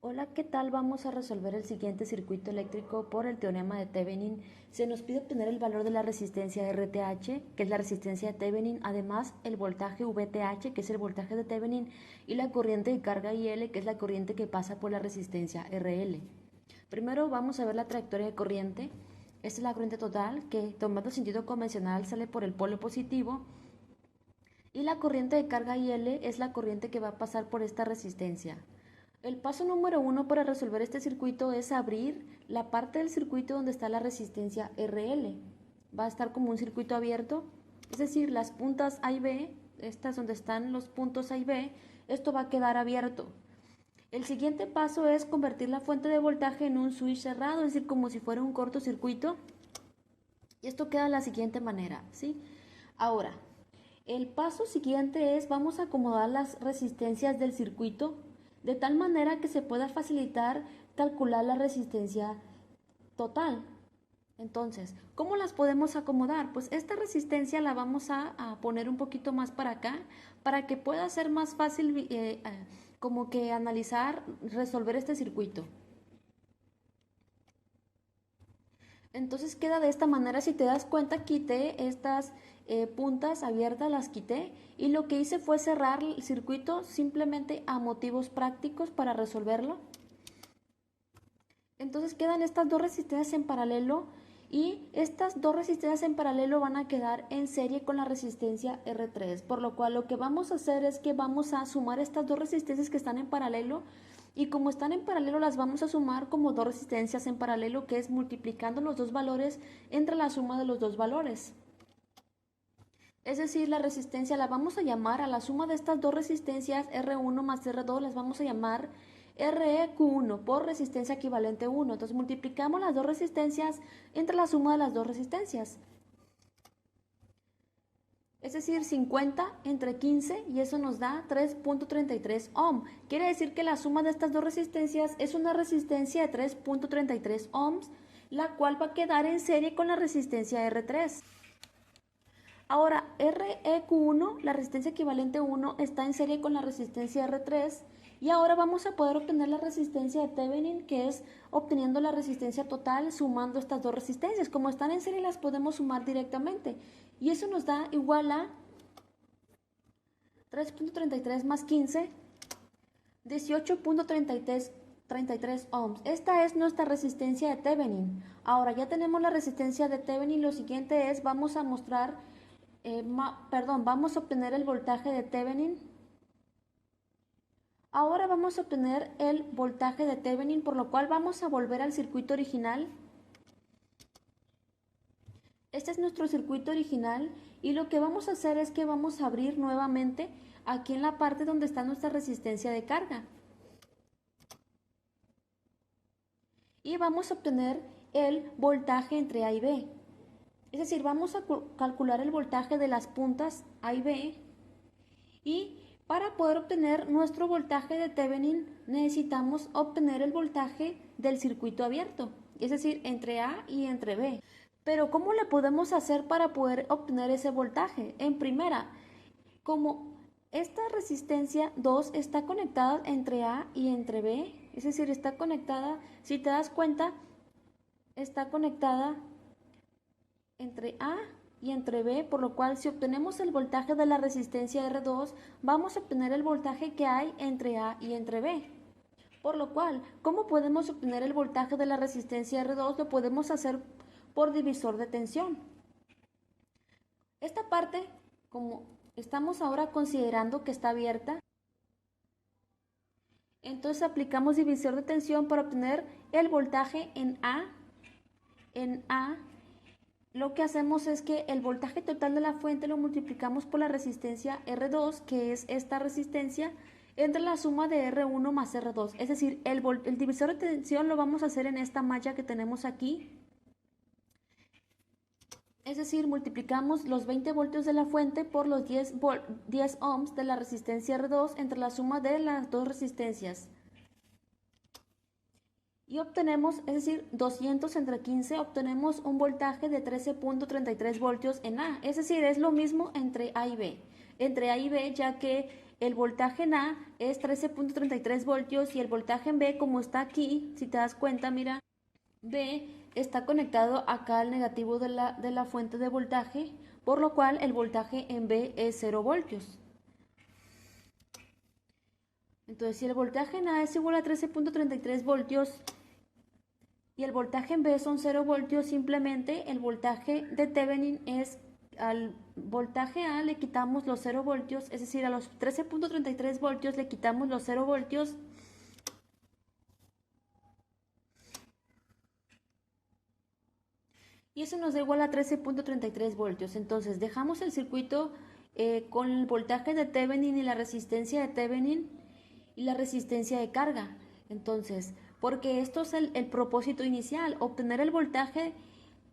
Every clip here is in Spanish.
Hola, ¿qué tal? Vamos a resolver el siguiente circuito eléctrico por el teorema de Thevenin. Se nos pide obtener el valor de la resistencia RTH, que es la resistencia de Thevenin, además el voltaje VTH, que es el voltaje de Thevenin, y la corriente de carga IL, que es la corriente que pasa por la resistencia RL. Primero vamos a ver la trayectoria de corriente. Esta es la corriente total, que tomando sentido convencional sale por el polo positivo, y la corriente de carga IL es la corriente que va a pasar por esta resistencia. El paso número 1 para resolver este circuito es abrir la parte del circuito donde está la resistencia RL. Va a estar como un circuito abierto, es decir, las puntas A y B, estas donde están los puntos A y B, esto va a quedar abierto. El siguiente paso es convertir la fuente de voltaje en un switch cerrado, es decir, como si fuera un cortocircuito. Y esto queda de la siguiente manera, ¿sí? Ahora, el paso siguiente es, vamos a acomodar las resistencias del circuito de tal manera que se pueda facilitar calcular la resistencia total. Entonces, ¿cómo las podemos acomodar? Pues esta resistencia la vamos a poner un poquito más para acá para que pueda ser más fácil como que analizar, resolver este circuito. Entonces queda de esta manera, si te das cuenta, quité estas puntas abiertas, las quité y lo que hice fue cerrar el circuito simplemente a motivos prácticos para resolverlo. Entonces quedan estas dos resistencias en paralelo y estas dos resistencias en paralelo van a quedar en serie con la resistencia R3, por lo cual lo que vamos a hacer es que vamos a sumar estas dos resistencias que están en paralelo. Y como están en paralelo las vamos a sumar como dos resistencias en paralelo, que es multiplicando los dos valores entre la suma de los dos valores. Es decir, la resistencia la vamos a llamar a la suma de estas dos resistencias R1 más R2, las vamos a llamar REQ1 por resistencia equivalente 1. Entonces multiplicamos las dos resistencias entre la suma de las dos resistencias. Es decir, 50 entre 15 y eso nos da 3.33 ohm. Quiere decir que la suma de estas dos resistencias es una resistencia de 3.33 ohms, la cual va a quedar en serie con la resistencia R3. Ahora, REQ1, la resistencia equivalente 1, está en serie con la resistencia R3 y ahora vamos a poder obtener la resistencia de Thevenin, que es obteniendo la resistencia total sumando estas dos resistencias. Como están en serie las podemos sumar directamente y eso nos da igual a 3.33 más 15, 18.33 ohms. Esta es nuestra resistencia de Thevenin. Ahora ya tenemos la resistencia de Thevenin, lo siguiente es, vamos a mostrar, vamos a obtener el voltaje de Thevenin. Ahora vamos a obtener el voltaje de Thevenin, por lo cual vamos a volver al circuito original. Este es nuestro circuito original y lo que vamos a hacer es que vamos a abrir nuevamente aquí en la parte donde está nuestra resistencia de carga. Y vamos a obtener el voltaje entre A y B. Es decir, vamos a calcular el voltaje de las puntas A y B y para poder obtener nuestro voltaje de Thevenin necesitamos obtener el voltaje del circuito abierto, es decir, entre A y entre B. Pero ¿cómo le podemos hacer para poder obtener ese voltaje? En primera, como esta resistencia 2 está conectada entre A y entre B, es decir, está conectada, si te das cuenta, está conectada entre A y entre B, por lo cual si obtenemos el voltaje de la resistencia R2, vamos a obtener el voltaje que hay entre A y entre B. Por lo cual, ¿cómo podemos obtener el voltaje de la resistencia R2? Lo podemos hacer por divisor de tensión. Esta parte, como estamos ahora considerando que está abierta, entonces aplicamos divisor de tensión para obtener el voltaje en A. En A, lo que hacemos es que el voltaje total de la fuente lo multiplicamos por la resistencia R2, que es esta resistencia, entre la suma de R1 más R2. Es decir, el divisor de tensión lo vamos a hacer en esta malla que tenemos aquí. Es decir, multiplicamos los 20 voltios de la fuente por los 10 ohms de la resistencia R2 entre la suma de las dos resistencias. Y obtenemos, es decir, 200 entre 15, obtenemos un voltaje de 13.33 voltios en A. Es decir, es lo mismo entre A y B. Entre A y B, ya que el voltaje en A es 13.33 voltios y el voltaje en B, como está aquí, si te das cuenta, mira, B está conectado acá al negativo de la fuente de voltaje, por lo cual el voltaje en B es 0 voltios. Entonces, si el voltaje en A es igual a 13.33 voltios y el voltaje en B son 0 voltios, simplemente el voltaje de Thevenin es, al voltaje A le quitamos los 0 voltios, es decir, a los 13.33 voltios le quitamos los 0 voltios y eso nos da igual a 13.33 voltios. Entonces, dejamos el circuito con el voltaje de Thevenin y la resistencia de Thevenin y la resistencia de carga. Entonces, porque esto es el propósito inicial, obtener el voltaje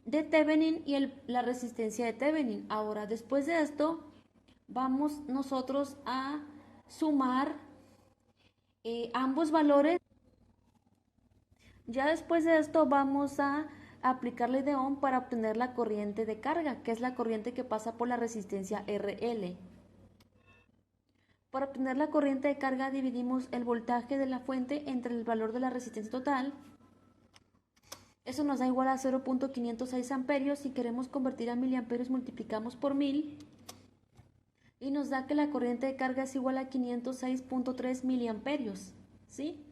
de Thevenin y la resistencia de Thevenin. Ahora, después de esto, vamos nosotros a sumar ambos valores. Ya después de esto vamos a aplicar ley de Ohm para obtener la corriente de carga, que es la corriente que pasa por la resistencia RL. Para obtener la corriente de carga dividimos el voltaje de la fuente entre el valor de la resistencia total. Eso nos da igual a 0.506 amperios. Si queremos convertir a miliamperios multiplicamos por 1000 y nos da que la corriente de carga es igual a 506.3 miliamperios, ¿sí?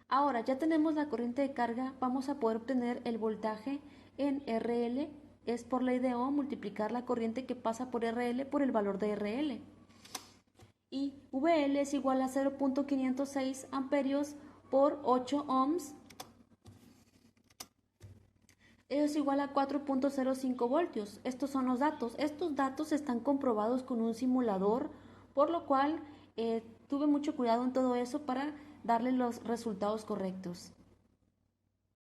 Ahora ya tenemos la corriente de carga, vamos a poder obtener el voltaje en RL. Es por ley de Ohm multiplicar la corriente que pasa por RL por el valor de RL. Y VL es igual a 0.506 amperios por 8 ohms. Es igual a 4.05 voltios. Estos son los datos. Estos datos están comprobados con un simulador, por lo cual tuve mucho cuidado en todo eso para darle los resultados correctos.